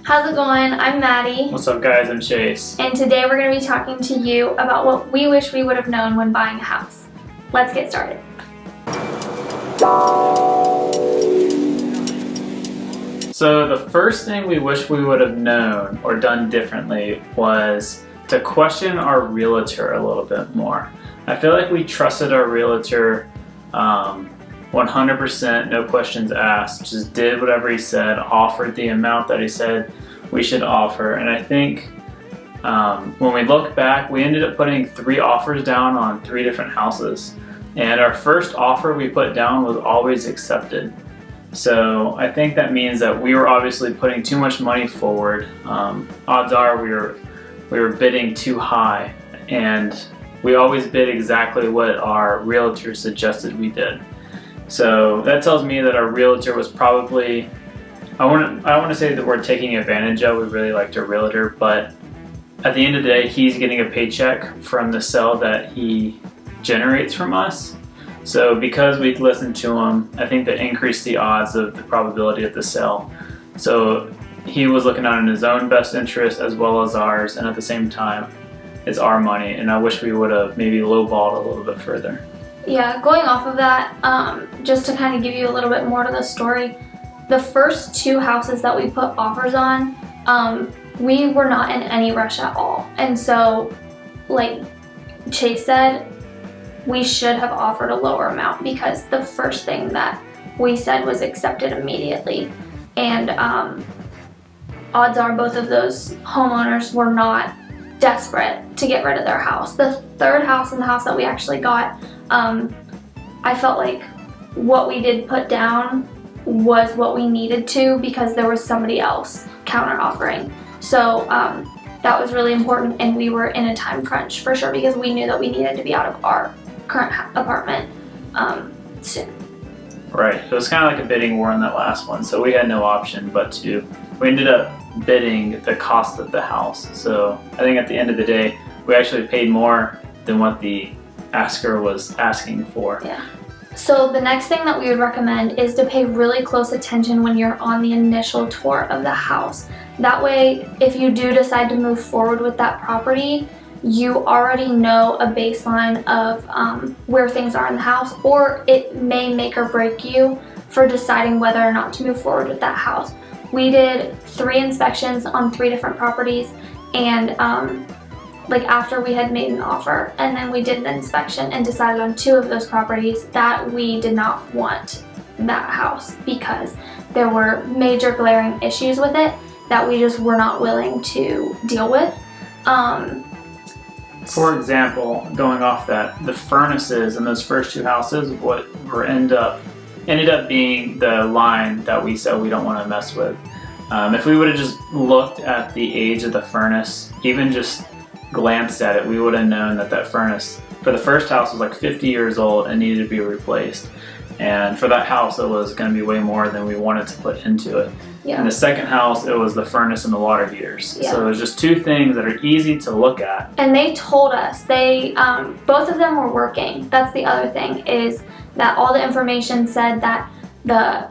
How's it going? I'm Maddie. What's up guys, I'm Chase. And today we're going to be talking to you about what we wish we would have known when buying a house. Let's get started. So the first thing we wish we would have known or done differently was to question our realtor a little bit more. I feel like we trusted our realtor 100%, no questions asked, just did whatever he said, offered the amount that he said we should offer. And I think when we look back, we ended up putting 3 offers down on 3 different houses. And our first offer we put down was always accepted. So I think that means that we were obviously putting too much money forward. Odds are we were bidding too high, and we always bid exactly what our realtor suggested we did. So that tells me that our realtor was probably, I don't want to say that we're taking advantage of, we really liked our realtor, but at the end of the day, he's getting a paycheck from the sale that he generates from us. So because we listened to him, I think that increased the odds of the probability of the sale. So he was looking out in his own best interest as well as ours, and at the same time, it's our money, and I wish we would have maybe lowballed a little bit further. Yeah, going off of that, just to kind of give you a little bit more to the story, the first 2 houses that we put offers on, we were not in any rush at all. And so, like Chase said, we should have offered a lower amount because the first thing that we said was accepted immediately. And odds are both of those homeowners were not desperate to get rid of their house. The third house and the house that we actually got, I felt like what we did put down was what we needed to because there was somebody else counter offering. So that was really important, and we were in a time crunch for sure because we knew that we needed to be out of our current apartment soon. Right, it was kind of like a bidding war in that last one, so we had no option but we ended up bidding the cost of the house. So I think at the end of the day, we actually paid more than what the asker was asking for. Yeah. So the next thing that we would recommend is to pay really close attention when you're on the initial tour of the house. That way, if you do decide to move forward with that property, you already know a baseline of where things are in the house, or it may make or break you for deciding whether or not to move forward with that house. We did 3 inspections on 3 different properties, and like after we had made an offer, and then we did an inspection and decided on 2 of those properties that we did not want that house because there were major glaring issues with it that we just were not willing to deal with. For example, going off that, the furnaces in those first 2 houses ended up being the line that we said we don't want to mess with. If we would have just looked at the age of the furnace, even just glanced at it, we would have known that that furnace for the first house was like 50 years old and needed to be replaced. And for that house, it was going to be way more than we wanted to put into it. Yeah. In the second house, it was the furnace and the water heaters. Yeah. So there's just 2 things that are easy to look at. And they told us, both of them were working. That's the other thing, is that all the information said that the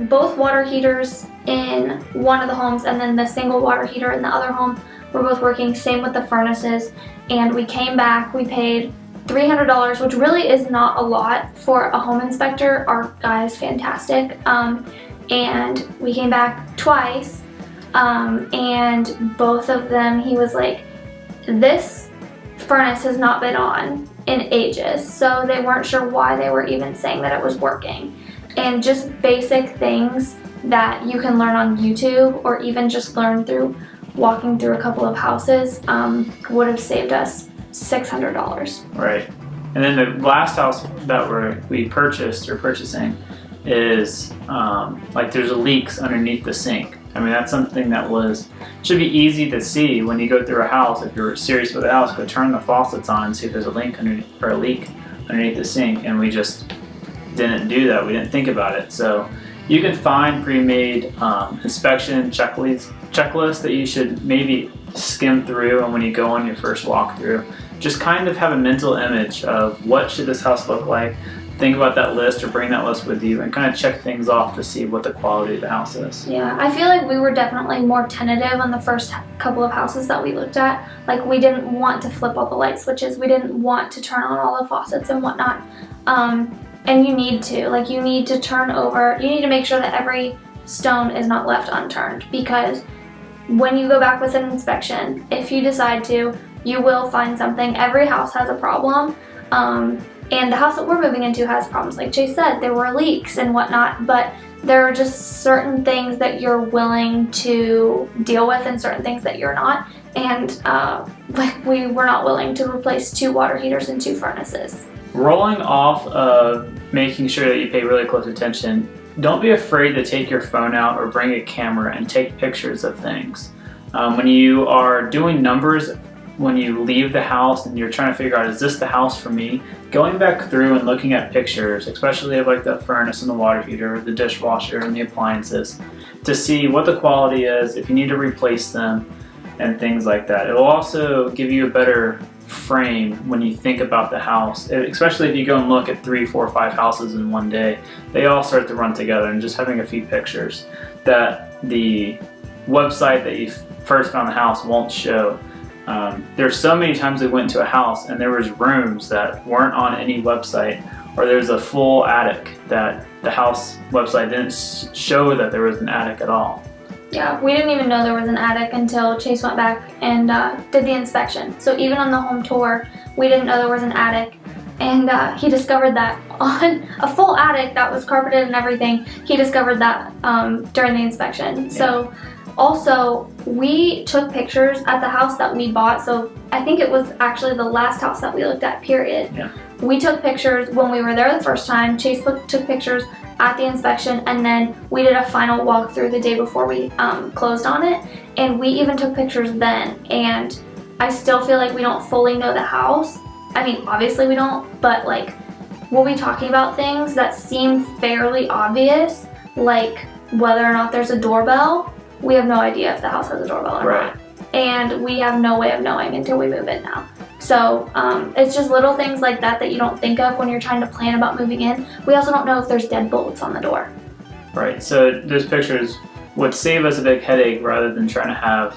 both water heaters in one of the homes and then the single water heater in the other home were both working. Same with the furnaces. And we came back, we paid $300, which really is not a lot for a home inspector. Our guy is fantastic. And we came back twice, and both of them, he was like, this furnace has not been on in ages, so they weren't sure why they were even saying that it was working. And just basic things that you can learn on YouTube or even just learn through walking through a couple of houses would have saved us $600. Right. And then the last house that we purchasing is like there's leaks underneath the sink. I mean, that's something that should be easy to see when you go through a house. If you're serious with the house, go turn the faucets on and see if there's a leak underneath the sink. And we just didn't do that. We didn't think about it. So you can find pre-made inspection checklists that you should maybe skim through, and when you go on your first walkthrough, just kind of have a mental image of what should this house look like. think about that list or bring that list with you and kind of check things off to see what the quality of the house is. Yeah, I feel like we were definitely more tentative on the first couple of houses that we looked at. Like, we didn't want to flip all the light switches. We didn't want to turn on all the faucets and whatnot. And you need to. Like, you need to turn over, you need to make sure that every stone is not left unturned, because when you go back with an inspection, if you decide to, you will find something. Every house has a problem. And the house that we're moving into has problems. Like Chase said, there were leaks and whatnot, but there are just certain things that you're willing to deal with and certain things that you're not. And like, we were not willing to replace 2 water heaters and 2 furnaces. Rolling off of making sure that you pay really close attention, don't be afraid to take your phone out or bring a camera and take pictures of things. When you are doing numbers, when you leave the house and you're trying to figure out, is this the house for me? Going back through and looking at pictures, especially of like the furnace and the water heater, the dishwasher and the appliances, to see what the quality is, if you need to replace them, and things like that. It will also give you a better frame when you think about the house, especially if you go and look at 3, 4, 5 houses in one day. They all start to run together, and just having a few pictures that the website that you first found the house won't show. There's so many times we went to a house and there was rooms that weren't on any website, or there's a full attic that the house website didn't show that there was an attic at all. Yeah, we didn't even know there was an attic until Chase went back and did the inspection. So even on the home tour, we didn't know there was an attic. And he discovered that on a full attic that was carpeted and everything. He discovered that during the inspection. Yeah. So also, we took pictures at the house that we bought. So I think it was actually the last house that we looked at, period. Yeah. We took pictures when we were there the first time. Chase took pictures at the inspection, and then we did a final walkthrough the day before we closed on it. And we even took pictures then. And I still feel like we don't fully know the house. I mean, obviously we don't, but like, we'll be talking about things that seem fairly obvious, like whether or not there's a doorbell. We have no idea if the house has a doorbell or not. And we have no way of knowing until we move in now. So it's just little things like that that you don't think of when you're trying to plan about moving in. We also don't know if there's deadbolts on the door. Right, so those pictures would save us a big headache rather than trying to have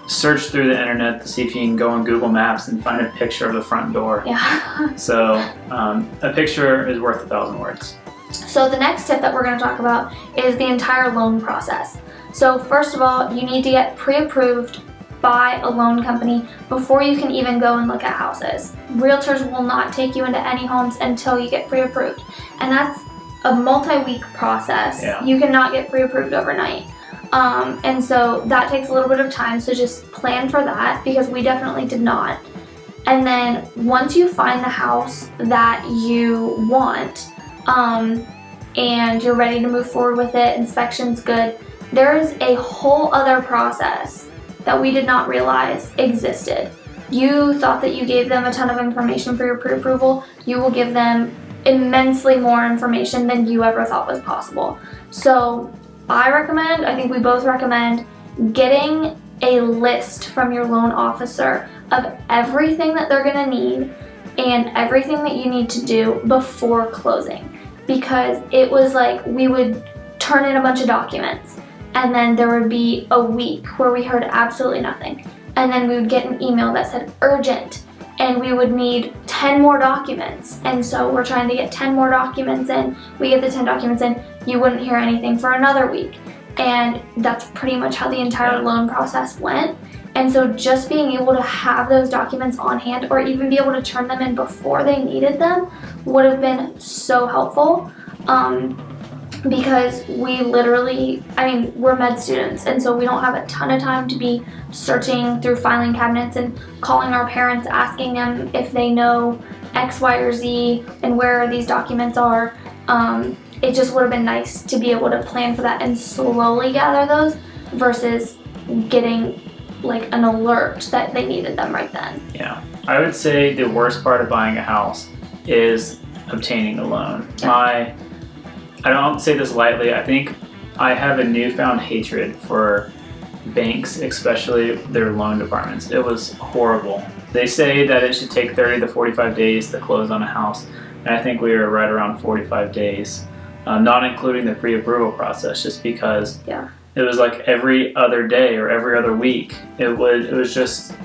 search through the internet to see if you can go on Google Maps and find a picture of the front door. Yeah. So a picture is worth 1,000 words. So the next tip that we're going to talk about is the entire loan process. So first of all, you need to get pre-approved by a loan company before you can even go and look at houses. Realtors will not take you into any homes until you get pre-approved. And that's a multi-week process. Yeah. You cannot get pre-approved overnight. And so that takes a little bit of time, so just plan for that, because we definitely did not. And then once you find the house that you want, and you're ready to move forward with it, inspection's good, there is a whole other process that we did not realize existed. You thought that you gave them a ton of information for your pre-approval. You will give them immensely more information than you ever thought was possible. So I think we both recommend getting a list from your loan officer of everything that they're gonna need and everything that you need to do before closing. Because it was like, we would turn in a bunch of documents, and then there would be a week where we heard absolutely nothing. And then we would get an email that said urgent, and we would need 10 more documents. And so we're trying to get 10 more documents in. We get the 10 documents in, you wouldn't hear anything for another week. And that's pretty much how the entire loan process went. And so just being able to have those documents on hand, or even be able to turn them in before they needed them, would have been so helpful. Because we literally, we're med students, and so we don't have a ton of time to be searching through filing cabinets and calling our parents, asking them if they know X, Y, or Z and where these documents are. It just would have been nice to be able to plan for that and slowly gather those versus getting like an alert that they needed them right then. Yeah, I would say the worst part of buying a house is obtaining a loan. I don't say this lightly. I think I have a newfound hatred for banks, especially their loan departments. It was horrible. They say that it should take 30 to 45 days to close on a house, and I think we were right around 45 days, not including the pre-approval process, just because it was like every other day or every other week. It was just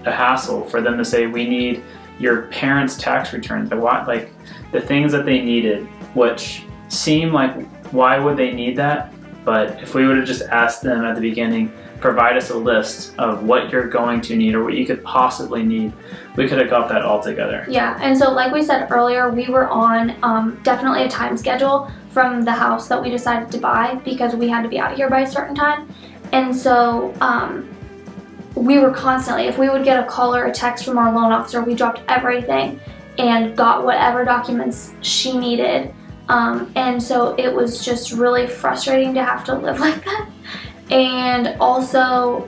a hassle for them to say, we need your parents' tax returns. I want, like, the things that they needed, which seem like, why would they need that? But if we would have just asked them at the beginning, provide us a list of what you're going to need or what you could possibly need, we could have got that all together. Yeah, and so like we said earlier, we were on definitely a time schedule from the house that we decided to buy because we had to be out of here by a certain time. And so we were constantly, if we would get a call or a text from our loan officer, we dropped everything and got whatever documents she needed. And so it was just really frustrating to have to live like that. And also,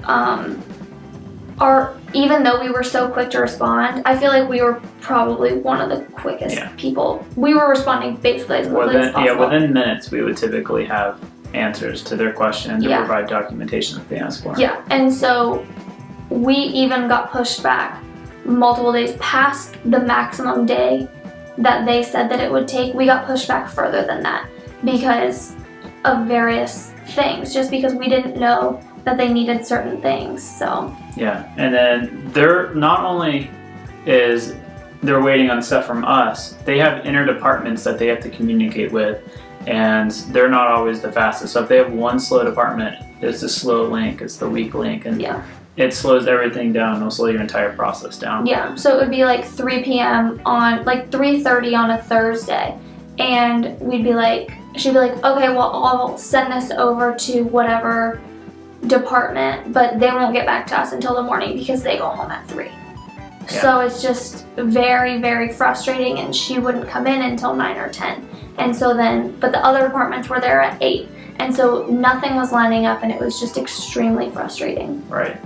even though we were so quick to respond, I feel like we were probably one of the quickest people. We were responding basically as quickly as possible. Yeah, within minutes we would typically have answers to their questions or provide documentation that they asked for. Yeah, and so we even got pushed back multiple days past the maximum day that they said that it would take. We got pushed back further than that because of various things, just because we didn't know that they needed certain things. So yeah, and then they're not only is they're waiting on stuff from us, they have inner departments that they have to communicate with, and they're not always the fastest. So if they have one slow department, it's a slow link, it's the weak link, and it slows everything down. It'll slow your entire process down. Yeah, so it would be like 3 p.m. on, like 3:30 on a Thursday, and we'd be like, she'd be like, okay, well, I'll send this over to whatever department, but they won't get back to us until the morning because they go home at 3. Yeah. So it's just very, very frustrating, and she wouldn't come in until 9 or 10. And so then, but the other departments were there at 8. And so nothing was lining up, and it was just extremely frustrating. Right.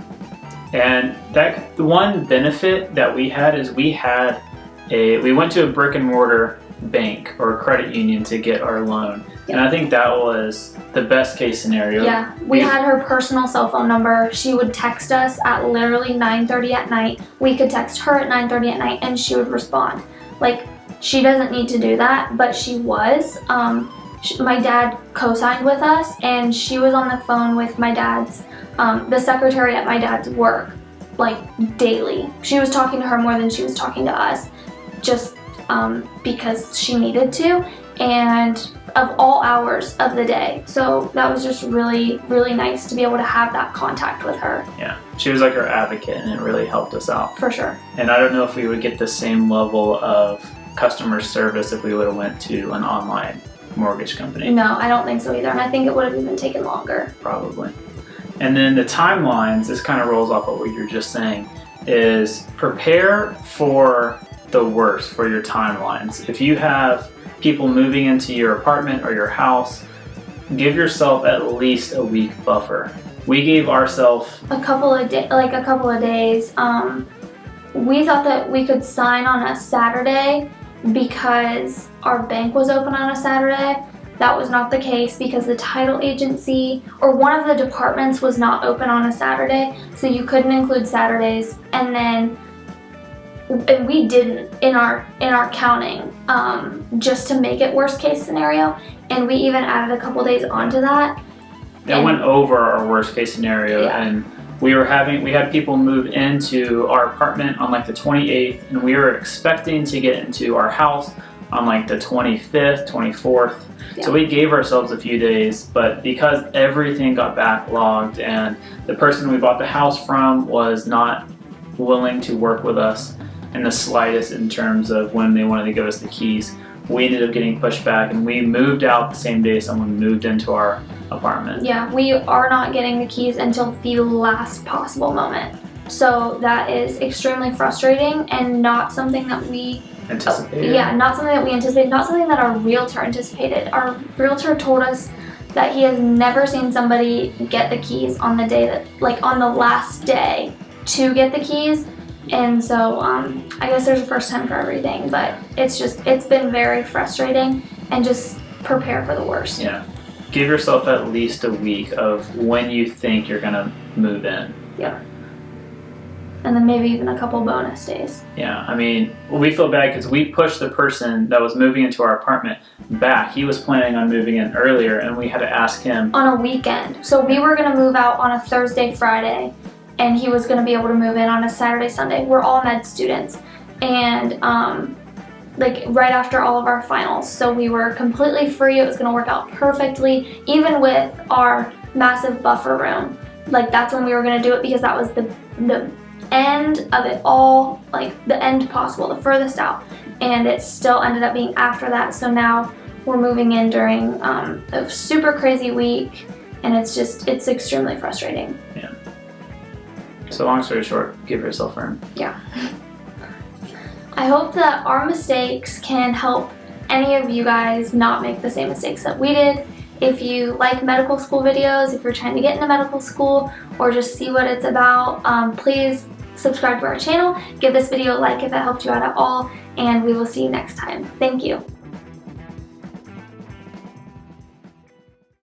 And that the one benefit that we had is we went to a brick and mortar bank or credit union to get our loan. And I think that was the best case scenario. Yeah, we had her personal cell phone number. She would text us at literally 9:30 at night. We could text her at 9:30 at night and she would respond. Like, she doesn't need to do that, but she was. My dad co-signed with us, and she was on the phone with my dad's, the secretary at my dad's work, like daily. She was talking to her more than she was talking to us, just because she needed to, and of all hours of the day. So that was just really, really nice to be able to have that contact with her. Yeah, she was like our advocate, and it really helped us out. For sure. And I don't know if we would get the same level of customer service if we would have went to an online mortgage company. No, I don't think so either, and I think it would have even taken longer. Probably. And then the timelines, this kind of rolls off of what you're just saying, is prepare for the worst for your timelines. If you have people moving into your apartment or your house, give yourself at least a week buffer. We gave ourselves a couple of days. We thought that we could sign on a Saturday because our bank was open on a Saturday. That was not the case because the title agency or one of the departments was not open on a Saturday, so you couldn't include Saturdays. And we didn't in our counting, just to make it worst case scenario, and we even added a couple days onto that. That went over our worst case scenario, and we had people move into our apartment on like the 28th, and we were expecting to get into our house on like the 25th, 24th. So we gave ourselves a few days, but because everything got backlogged and the person we bought the house from was not willing to work with us in the slightest in terms of when they wanted to give us the keys, we ended up getting pushed back, and we moved out the same day someone moved into our apartment. Yeah, we are not getting the keys until the last possible moment. So that is extremely frustrating and not something that we anticipated. Yeah, not something that we anticipated, not something that our realtor anticipated. Our realtor told us that he has never seen somebody get the keys on the day that, like on the last day to get the keys. And so I guess there's a first time for everything, but it's been very frustrating, and just prepare for the worst. Yeah. Give yourself at least a week of when you think you're gonna move in. Yeah. and then maybe even a couple bonus days. Yeah, I mean, we feel bad because we pushed the person that was moving into our apartment back. He was planning on moving in earlier, and we had to ask him. On a weekend. So we were going to move out on a Thursday, Friday, and he was going to be able to move in on a Saturday, Sunday. We're all med students, and like right after all of our finals. So we were completely free. It was going to work out perfectly, even with our massive buffer room. Like that's when we were going to do it because that was the end of it all, like the end possible, the furthest out. And it still ended up being after that. So now we're moving in during a super crazy week, and it's extremely frustrating. Yeah. So long story short, give yourself room. Yeah. I hope that our mistakes can help any of you guys not make the same mistakes that we did. If you like medical school videos, if you're trying to get into medical school or just see what it's about, please subscribe to our channel. Give this video a like if it helped you out at all, and we will see you next time. Thank you.